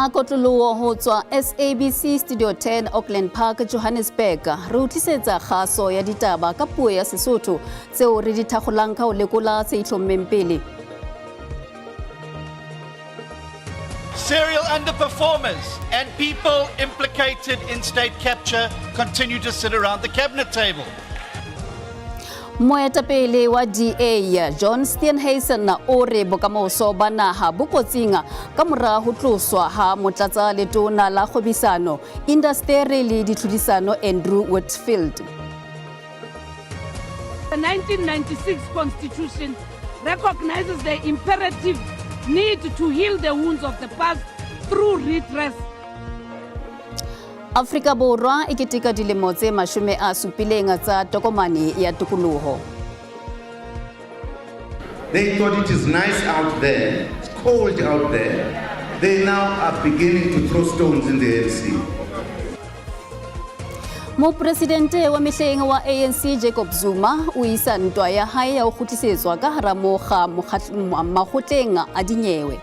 ka kotloloho ho tswa SABC Studio 10 Auckland Park Johannesburg re utlisetsa kgaso ya ditaba ka puo ya Sesotho tseo re di thakgolang ka ho lekola tse itlhommeng pele. Serial underperformers and people implicated in state capture continue to sit around the cabinet table. Moetapele wa DA John Steenhuisen o re bokamoso ba naha bo kotsing ka mora ho tloswa ha motlatsa letona la kgwebisano indasteri le ditlhodisano Andrew Whitfield. The 1996 Constitution recognizes the imperative need to heal the wounds of the past through redress. Afrika Borwa e keteka dilemo tse 70 tsa tokomane ya tokoloho. They thought it is nice out there, it's cold out there. They now are beginning to throw stones in the ANC. Mopresidente wa mehleng wa ANC Jacob Zuma o isa ntwa ya hae ya ho kgutlisetswa ka hara mokga makgotleng a dinyewe.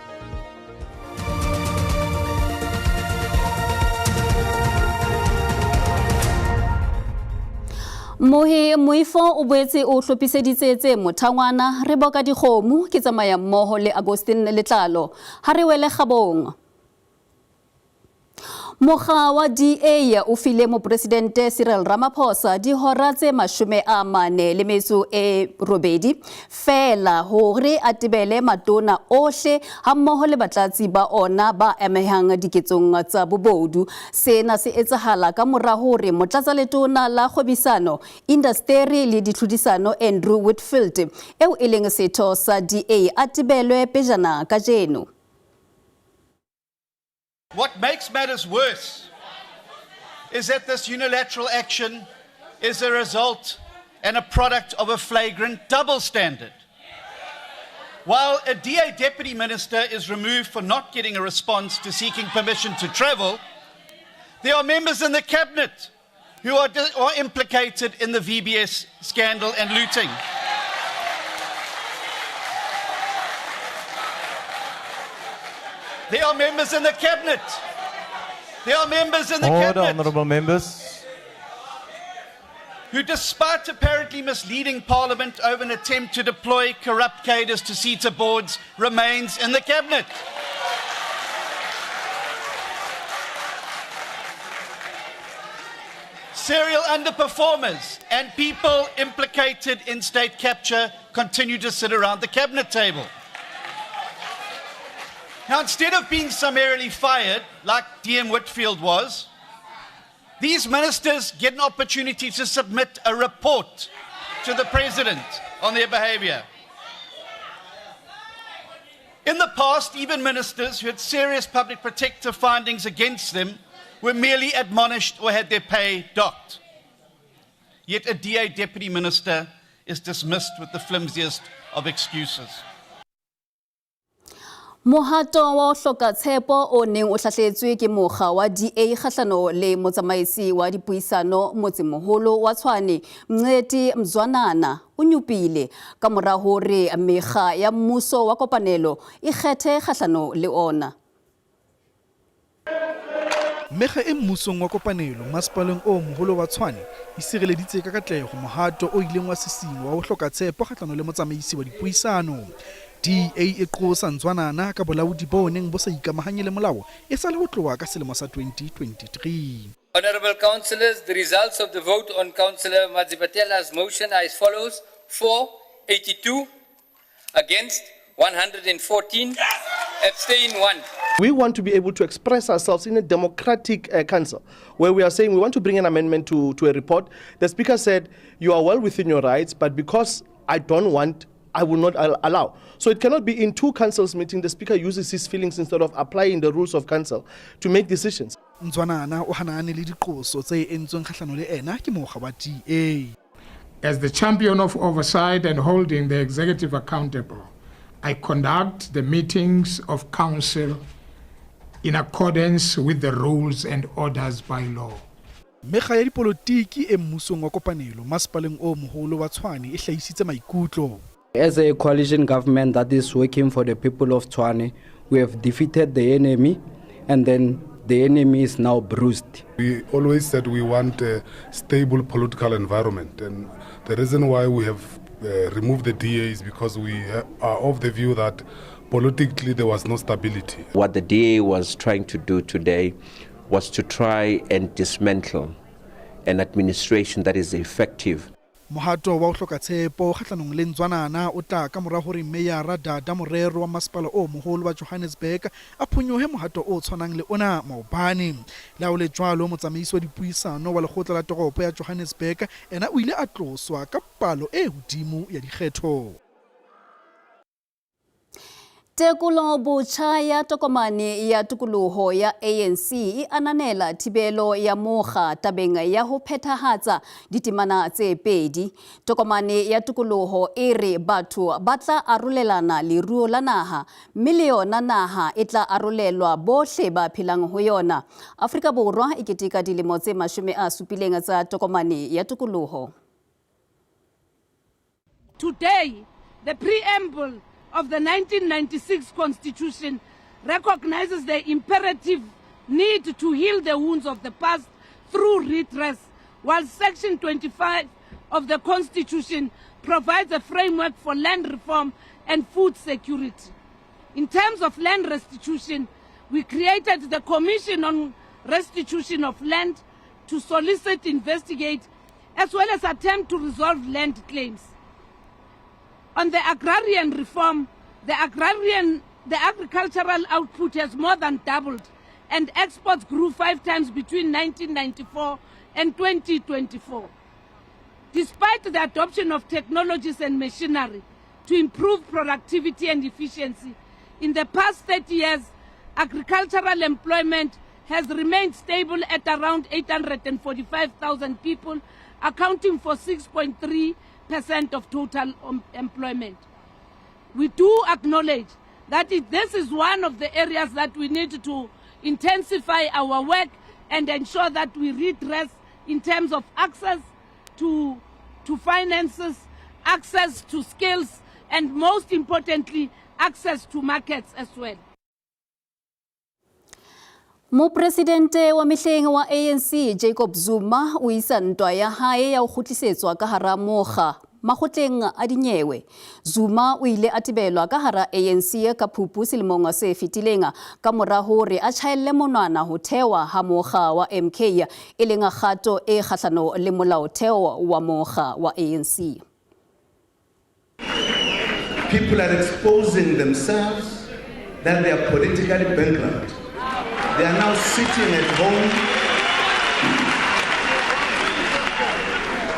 Moifo o boetse o hlophiseditse tse mothangwana re boka dikgomo ke tsamaya mmoho le Agustin Letlalo ha re wele kgabong. Mokga wa DA o file mopresidente Cyril Ramaphosa dihora tse 48 fela hore a tebele matona ohle hammoho le batlatsi ba ona ba amehang diketsong tsa bobodu. Sena se etsahala ka mora hore motlatsa letona la kgwebisano indasteri le ditlhodisano Andrew Whitfield eo e leng setho sa DA a tebelwe pejana ka jeno. What makes matters worse is that this unilateral action is a result and a product of a flagrant double standard. While a DA deputy minister is removed for not getting a response to seeking permission to travel, there are members in the cabinet who are implicated in the VBS scandal and looting. There are members in the cabinet. There are members in the cabinet. Order, honourable members. Who, despite apparently misleading Parliament over an attempt to deploy corrupt cadres to CETA boards, remains in the cabinet. Serial underperformers and people implicated in state capture continue to sit around the cabinet table. Now, instead of being summarily fired, like DM Whitfield was, these ministers get an opportunity to submit a report to the President on their behaviour. In the past, even ministers who had serious public protective findings against them were merely admonished or had their pay docked. Yet a DA deputy minister is dismissed with the flimsiest of excuses. Mohato wa hloka tshepo o neng o hlahletswe ke mokga wa DA kgahlano le motsamaisi wa dipuisano motsemoholo wa Tshwane Mncedi Mzwanana o nyupile ka mora hore mekga ya mmuso wa kopanelo e kgethe kgahlano le ona. Mekga e mmusong wa kopanelo masepaleng o moholo wa Tshwane e sireleditse ka katleho mohato o ileng wa sesingwa wa ho hloka tshepo kgahlano le motsamaisi wa dipuisano. DA e qosa Mzwanana ka bolaodi bo neng bo sa ikamahanye le molao e sa le ho tloha ka selemo sa 2023. Honourable councillors, the results of the vote on Councillor Madzibatela's motion are as follows: 482 against 114, abstain 1. We want to be able to express ourselves in a democratic council where we are saying we want to bring an amendment to a report. The Speaker said, you are well within your rights, but because I don't want, I will not allow. So it cannot be in two councils meeting the Speaker uses his feelings instead of applying the rules of council to make decisions. Mzwanana o hanane le diqoso tse entsweng kgahlano le ena ke mokga wa DA. As the champion of oversight and holding the executive accountable, I conduct the meetings of council in accordance with the rules and orders by law. Mekga ya dipolitiki e mmusong wa kopanelo masepaleng o moholo wa Tshwane e hlahisitse maikutlo. As a coalition government that is working for the people of Tshwane, we have defeated the enemy and then the enemy is now bruised. We always said we want a stable political environment, and the reason why we have removed the DA is because we are of the view that politically there was no stability. What the DA was trying to do today was to try and dismantle an administration that is effective. Mohato wa hloka tshepo kgatlanong le Ntswanana o tla ka mora hore Meyara Dada Morero wa masepala o moholo wa Johannesburg a phonyohe mohato o tshwanang le ona maobane la o le jwalo motsamaisi wa dipuisano wa lekgotla la toropo ya Johannesburg ena o ile a tloswa ka palo e hodimo ya dikgetho. Tekolo botjha ya tokomane ya tikoloho ya ANC e ananela thibelo ya mokga tabeng ya ho phethahatsa ditemana tse pedi. Tokomane ya tikoloho e re batho ba tla arolelana leruo la naha, miliona naha e tla arolelwa bohle ba phelang ho yona. Afrika Borwa e keteka dilemo tse 70 tsa tokomane ya tikoloho. Today, the preamble of the 1996 Constitution recognizes the imperative need to heal the wounds of the past through redress, while Section 25 of the Constitution provides a framework for land reform and food security. In terms of land restitution, we created the Commission on Restitution of Land to solicit, investigate, as well as attempt to resolve land claims. On the agrarian reform, the agricultural output has more than doubled, and exports grew 5 times between 1994 and 2024. Despite the adoption of technologies and machinery to improve productivity and efficiency, in the past 30 years, agricultural employment has remained stable at around 845,000 people, accounting for 6.3% of total employment. We do acknowledge that this is one of the areas that we need to intensify our work and ensure that we redress in terms of access to finances, access to skills, and most importantly, access to markets as well. Mopresidente wa mehleng wa ANC Jacob Zuma o isa ntwa ya hae ya ho kgutlisetswa ka hara mokga makgotleng a dinyewe. Zuma o ile a tebelwa ka hara ANC ka Phupu selemong se fetileng ka mora hore a tjhaelle monwana ho thewa ha mokga wa MK e leng kgato e kgahlano le molaotheo wa mokga wa ANC. People are exposing themselves that they are politically bankrupt. They are now sitting at home.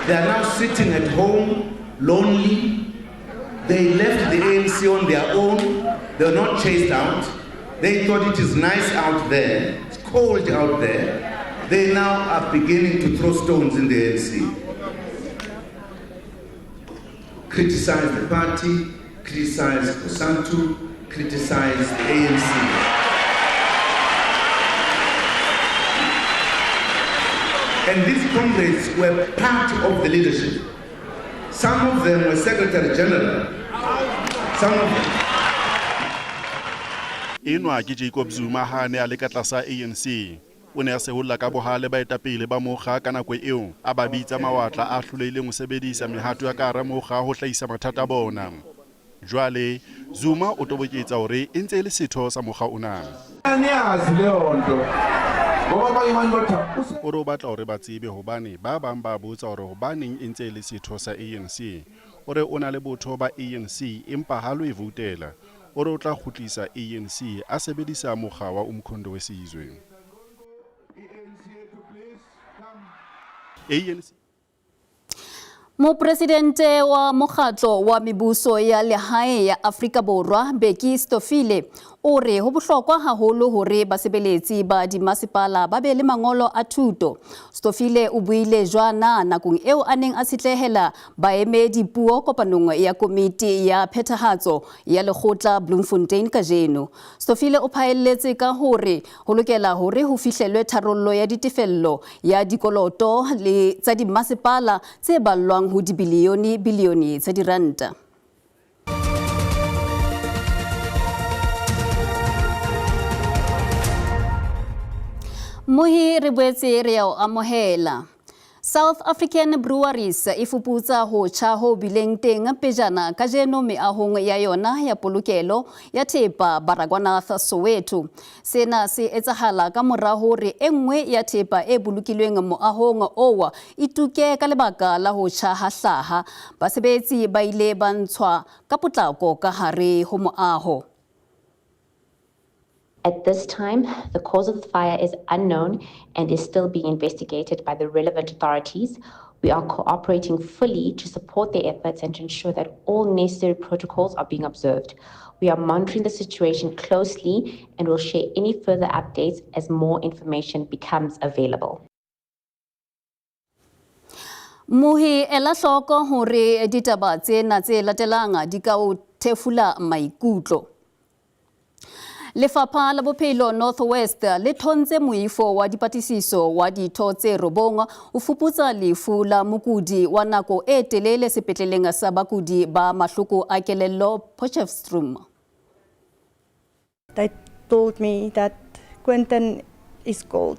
They are now sitting at home, lonely. They left the ANC on their own. They were not chased out. They thought it is nice out there. It's cold out there. They now are beginning to throw stones in the ANC. Criticize the party, criticize Kosantu, criticize the ANC. And these comrades were part of the leadership. Some of them were Secretary General. Some of them. Enwa ke Jacob Zuma ha ne a le ka tlasa ANC. O ne a seholla ka bohale ba etapele ba mokga ka nako eo a ba bitsa mawatla a hloleileng ho sebedisa mehato ya ka hara mokga ho hlahisa mathata bona. Jwale Zuma o toboketsa hore e ntse le setho sa mokga ona. O batla hore ba tsebe hobane ba bang ba botsa hore hobaneng e ntse le setho sa ANC. Ore o na le botho ba ANC empa ha lo e votela. Ore o tla kgutlisa ANC a sebedisa mokga wa Umkhondo wesizwe. ANC Mopresidente wa mokgatlo wa mebuso ya lehae ya Afrika Borwa Bheki Stofile o re ho bohlokwa haholo hore basebeletsi ba dimasepala ba be le mangolo a thuto. Stofile o buile jwana nakong eo a neng a tshetlehela baemedi puo kopanong ya komiti ya phethahatso ya lekgotla Bloemfontein kajeno. Stofile o phaelletse ka hore ho lokela hore ho fihlelwe tharollo ya ditefello ya dikoloto le tsa dimasepala tse ballwang ho bilione tsa diranta. Mohi re boetse re ao amohela. South African Breweries e fuputsa ho tjha ho bileng teng pejana kajeno meahong ya yona ya polokelo ya thepa Baragwanath Soweto. Sena se etsahala ka mora hore enngwe ya thepa e bolokilweng moahong owa ituke ka lebaka la ho tjha ha hlaha. Basebetsi ba ile ba ntshwa ka potlako ka hare ho moaho. At this time, the cause of the fire is unknown and is still being investigated by the relevant authorities. We are cooperating fully to support their efforts and to ensure that all necessary protocols are being observed. We are monitoring the situation closely and will share any further updates as more information becomes available. Mohi ela hloko hore ditaba tsena tse latelang di ka o thefula maikutlo. Lefapha la Bophelo Northwest le thonse moifo wa dipatlisiso wa ditho tse robong o fuputsa lefu la mokudi wa nako e telele sepetleleng sa bakudi ba mahloko a kelello Potchefstroom. They told me that Quentin is cold.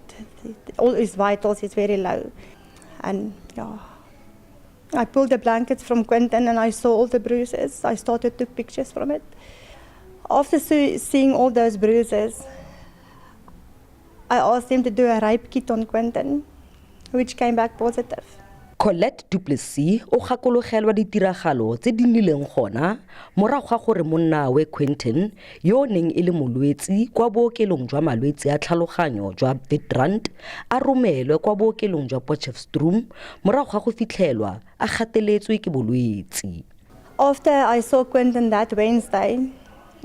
All his vitals is very low. And yeah, I pulled the blankets from Quentin and I saw all the bruises. I started to take pictures from it. After seeing all those bruises, I asked him to do a rape kit on Quentin, which came back positive. Colette Du Plessis o gakologelwa ditiragalo tse di nnileng gona morago ga gore monna we Quentin yo neng e le molwetsi kwa bookelong jwa malwetsi a tlhaloganyo jwa Witbrand a romelwe kwa bookelong jwa Potchefstroom morago ga go fitlhelwa a gateletswe ke bolwetsi. After I saw Quentin that Wednesday,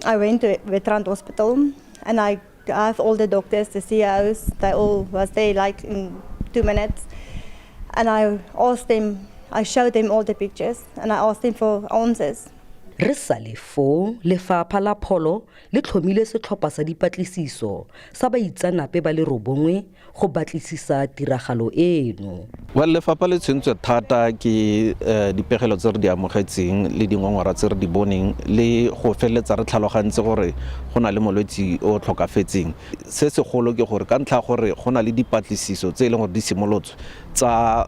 I went to Witbrand Hospital and I have all the doctors, the CEOs, they all was there like in 2 minutes. And I asked them, I showed them all the pictures and I asked them for answers. Re sale fo lefapha la pholo le tlhomile setlhopha sa dipatlisiso sa baitsanape ba le robongwe go batlisisa tiragalo eno. Well, lefapha le tshwentswe thata ke dipegelo tse re di amogetseng le dingongora tse re di boneng le go feletsa re tlhalogantse gore go na le molwetsi o tlhokafetseng. Se segolo ke gore ka ntlha gore go na le dipatlisiso tse e leng gore di simolotswe tsa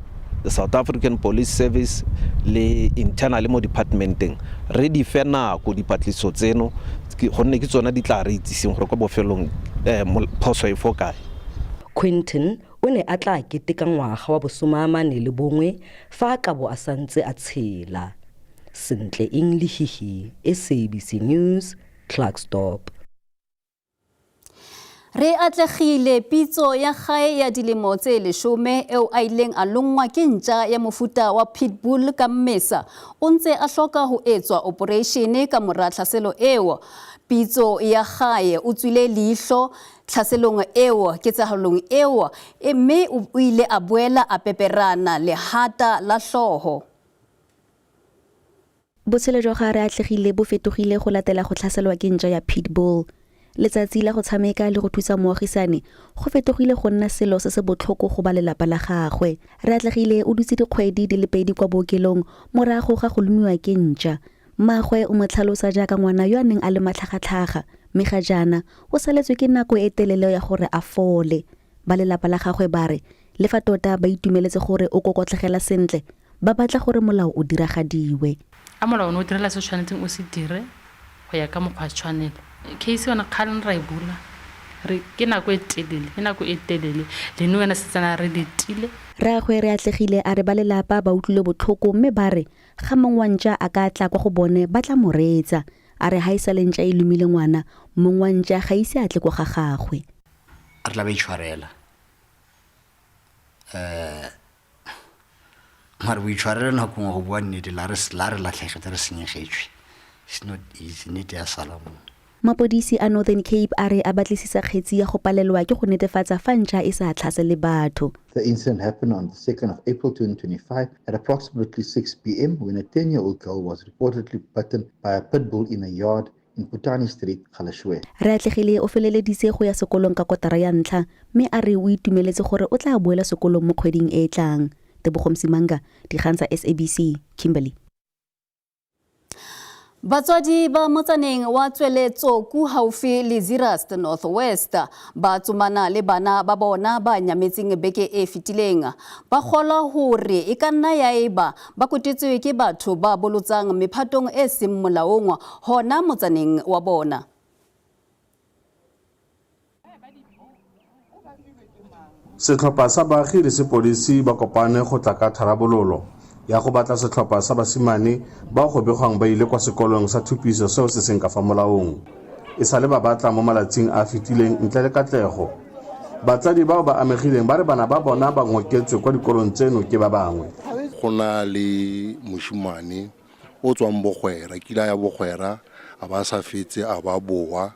South African Police Service le internal mo departmenteng re di fe nako dipatlisiso tseno gonne ke tsona di tla re itsiseng gore kwa bofelong phoso e fokae. Quentin o ne a tla keteka ngwaga wa bosomamane le bongwe fa ka bo a santse a tshela. Sentle English, SABC News, Clarksdorp. Re atlegile pitso ya gae ya dilemo tse 10 eo a ileng a longwa ke ntja ya mofuta wa pitbull ka Mmesa o ntse a hloka ho etswa operation ka mora tlhaselo eo. Pitso ya gae o tswile leihlo tlhaselong eo ketsahalong eo mme o ile a boela a peperana le hata la hloho. Botshelo jwa gare atlegile bo fetogile go latela go tlhaselwa ke ntja ya pitbull. Letsatsi la go tshameka le go thusa moagisane go fetogile go nna selo se se botlhoko go ba lelapa la gagwe. Re atlegile o dutse dikgwedi di le 2 kwa bookelong morago ga go lumiwa ke ntja. Mmagwe o mo tlhalosa jaaka ngwana yo a neng a le matlhagatlhaga mme ga jaana o saletswe ke nako e telele ya gore a fole. Ba lelapa la gagwe ba re le fa tota ba itumeletse gore o kokotlegela sentle ba batla gore molao o diragadiwe. A molao o direla se tshwanetseng o se dire go ya ka mokgwa tshwanelo. Case yona khalon ra ibula re ke nako e telele le no wena setsana re ditile Ragwe re atlegile a re ba lelapa ba utlwile botlhoko mme ba re ga mongwantja a ka tla kwa go bone ba tla moretsa a re ha isale ntja e lumile ngwana mongwantja ga ise a tle go ga gagwe a tla ba itshwarela mara we itshwarela na go go bua nnete la re latlhegetse re senyegetswe. It's not easy nete ya salamu. Mapodisi a Northern Cape a re a batlisisa kgetsi ya go palelwa ke go netefatsa fa ntja e sa tlhasele batho. The incident happened on the 2nd of April 2025 at approximately 6 p.m. when a 10-year-old girl was reportedly bitten by a pit bull in a yard in Putani Street, Galashwe. Re atlegile o feleleditse go ya sekolong ka kotara ya ntlha mme a re o itumeletse gore o tla boela sekolong mo kgweding e tlang. Tebogomsi Manga, Dikgang tsa SABC, Kimberley. Batswadi ba motsaneng wa Tsweletsoku haufi le Zeerust North West ba tsomana le bana ba bona ba nyametseng beke e fetileng. Ba kgola hore e ka nna ya eba ba kotetswe ke batho ba bolotsang mephatong e seng molaong hona motsaneng wa bona. Setlhopha sa baagi le sepodisi ba kopane go tla ka tharabololo ya go batla setlhopha sa basimane ba go begwang ba ile kwa sekolong sa thupiso seo se seng ka fa molaong. E sale ba batla mo malatsing a fetileng ntle le katlego. Batsadi bao ba amegileng ba re bana ba bona ba ngoketswe kwa dikolong tseno ke ba bangwe. Go na le moshimane o tswang Bogwera, kila ya Bogwera a ba sa fetse a ba boa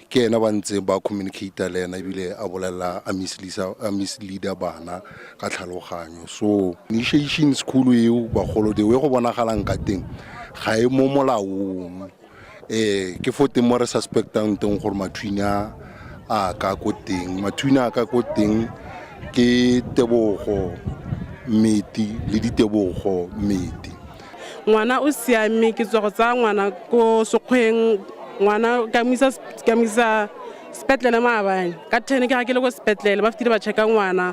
ke ena ba ntse ba communicate le ena ebile a bolela a misleader bana ka tlhaloganyo. So initiation school eo ba golo de we go bonagalang ka teng ga e mo molaong ke fote mo re suspectang teng gore mathunya a ka go teng ke Tebogo Meti le Ditebogo Meti. Ngwana o siame ke tswa go tsa ngwana ko Sokgweng ngwana ka misa spetlele maabane ka 10 ke ga ke le go spetlele ba fitile ba checka ngwana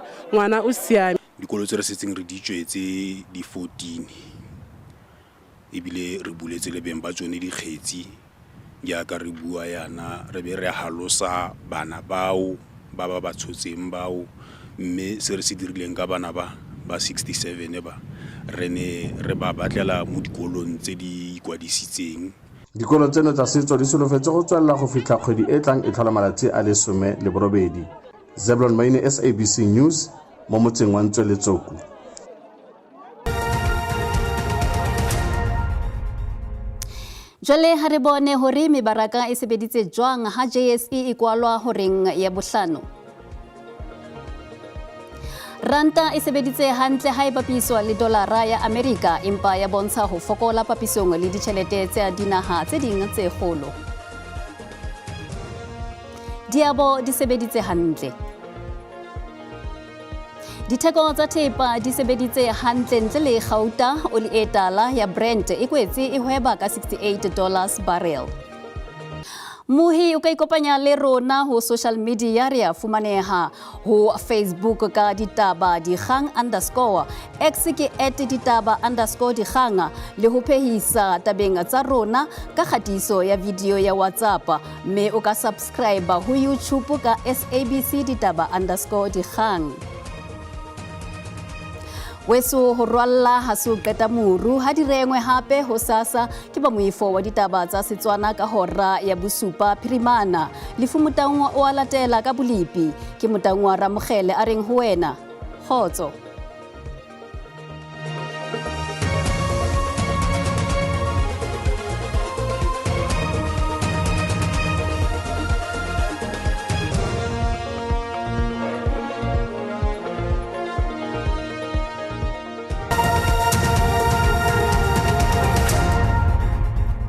o siame. Dikolo tse re setseng re di tswetse di 14 ebile re buletse le beng ba tsone di kgetsi ya ka re bua yana re be re halosa bana bao ba tshotseng bao mme se re se dirileng ka bana ba 67 ba re ne re ba batlela mo dikolong tse di ikwadisitseng. Dikolo tseno tsa setso di solofetse go tswella go fitla kgwedi e tlang e tlhola malatsi a le 18. Zebulon Maine, SABC News, mo motseng wa Ntsweletsoku. Jwale ha re bone hore mebaraka e sebeditse jwang ha JSE e kwalwa horeng ya bohlano. Ranta e sebeditse hantle ha e bapiswa le dolara ya Amerika empa ya bontsha ho fokola papisong le ditjhelete tse dinaha tse ding tse kgolo. Diabo di sebeditse hantle. Ditheko tsa thepa di sebeditse hantle ntle le Gauta, oli e tala ya Brent e kwetse e hweba ka $68 barrel. Muhi o ka ikopanya le rona ho social media re a fumaneha ho Facebook ka ditaba dikgang _ X ke @ditaba_dikgang le ho phehisa tabeng tsa rona ka khatiso ya video ya WhatsApp mme o ka subscribe ho YouTube ka SABC ditaba_dikgang. Weso ho rwalla ha se o qeta muru ha di rengwe hape ho sasa ke ba moifo wa ditaba tsa Setswana ka hora ya bosupa phirimana lefu motangwa o latela ka bolipi ke motangwa Ramogele a reng ho wena khotso.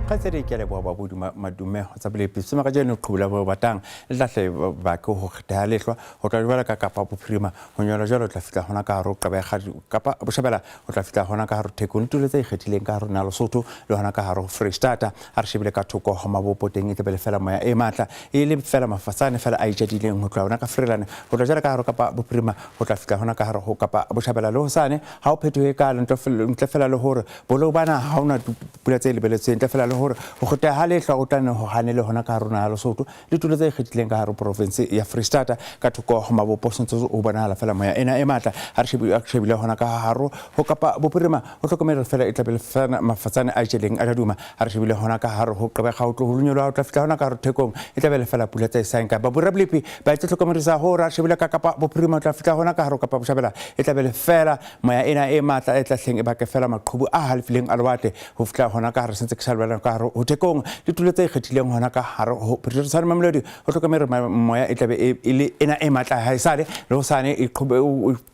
Katsere ke le bo ba boduma madume ho tsa bolepi sema ka jeno qhubula bo batang le tlahle ba ke ho khita lehlwa ho tla dibala ka Kapa Bophirima ho nyola jalo tla fitla hona ka haro qaba ga Kapa Boshabela ho tla fitla hona ka haro Thekong tulo tse ikgethileng ka haro na Lesotho le hona ka haro Freestata a re shebile ka thoko ho mabopoteng e tebele fela moya e matla e le fela mafatsane fela a itjadileng ho tla hona ka Freelane ho tla jala ka haro Kapa Bophirima ho tla fitla hona ka haro ho Kapa Boshabela le ho sane ha o phethoe ka ntle fela le hore bolo bana ha ona pula tse lebeletseng ntle fela le hore ho khota ha le hla o tla ne ho hanele hona ka rona ha Lesotho le tulo tse ikgethileng ka haro province ya Freestata ka thoko ho maboposontso o bona hala fela moya ena e matla ha re shebile hona ka haro ho Kapa Bophirima ho hlokomela fela e tlabele fela mafatsane a jeleng a duma ha re shebile hona ka haro ho qeba ga o tlo lunyolo o tla fitla hona ka haro Thekong e tlabele fela pula tse saeng ka ba borablipi ba e tlhokomerisa ho ra shebile ka Kapa Bophirima tla fitla hona ka haro Kapa Boshabela e tlabele fela moya ena e matla e tlahleng e ba ke fela maqhubu a halfileng a lwate ho fitla hona ka haro sentse ke salwela ka haro ho Thekong le tulo tse ikgethileng hona ka haro ho Pretoria Mamelodi ho hlokomela moya e tlabe e le ena e matla ha e sale le ho sane e qhube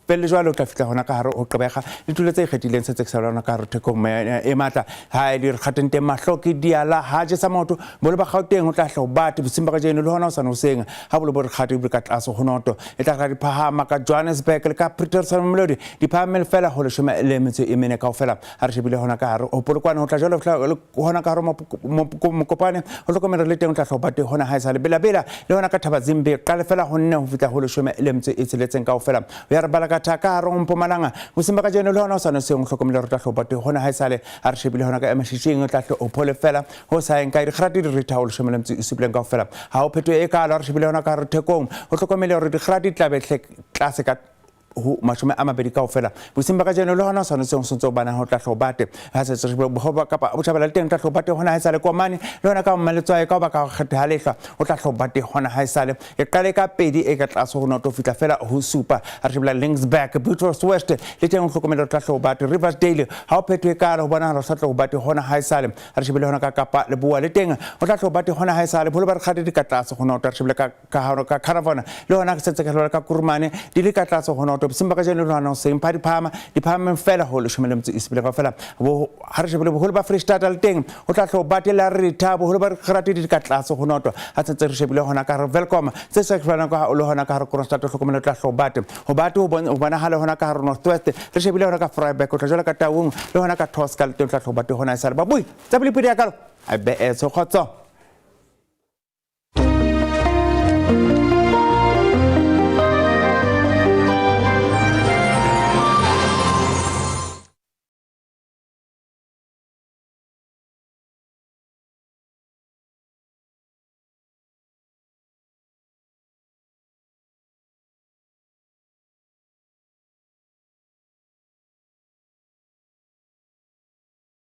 pele jwale o tla fitla hona ka hare o qebega ditulo tse ikgethileng se tse sa lona ka hare Thekong e matla ha e di re kgatente mahloki diala ha je sa motho bole ba Gauteng o tla hlo batho bosimba ka jeno le hona o sa no senga ha bole bo re khati ka tlaso honoto e tla ga di phahama ka Johannesburg le ka Pretoria Melody di phahamele fela ho le shome le metso e mene kaofela ha re shebile hona ka hare o polokwane o tla jalo hona ka hare mo kopane o hlokomela le teng o tla hlo batho hona ha e sa le bela le hona ka Thabazimbe ka le fela ho nne ho fitla ho le shome le metso e tsheletseng kaofela ya re bala ka thaka ro Mpumalanga bosimba ka jeno le hona o sa no se o hlokomela re tla hlo batho hona ha e sa le ha re shebile hona ka emashishing o tla hlo o phole fela ho sa eng ka di khrati di rita ho le shome le metso e supleng kaofela ha o phetho e ka la re shebile hona ka re Thekong o hlokomela re di khrati tlabehle klase ka ho mashome a mabedi kaofela bosimba ka jeno le hona o sa no se o sontso bana ho tla hlo bate ha se se bo ba kapa o thabela le teng tla hlo bate hona ha e sa le komane le hona ka mmaletswa ka ba ka kgetha ha lehla o tla hlo bate hona ha e sa le e qale ka pedi e ka tlaso ho noto fitla fela ho super ha re bla Linksback Beatrice West le teng o hlokomela tla hlo bate Riversdale ha o phetho e ka la ho bona re sa tlo bate hona ha e sa le ha re shebile hona ka Kapa le bua le teng o tla hlo bate hona ha e sa le bolo ba re khadi di ka tlaso ho noto re shebile ka Caravana le hona ka setse ka hlola ka Kurumane di le ka tlaso ho noto simba ka jeno lwana o seng phadi phama fela ho le shomele mtse isibile ka fela bo ha re shebile boholo ba Freestata le teng o tla hlo batela re tha boholo ba khrati di ka tlaso ho noto ha tsetse re shebile hona ka re Welcome se se fana ka o le hona ka re Kroonstad hlokomela tla hlo bate ho bate ho bona hala hona ka re Northwest re shebile hona ka Vryburg o tla jela ka Taung le hona ka Toscal teng tla hlo bate hona e sa le babui tsa bolipedi ya ka a be so khotso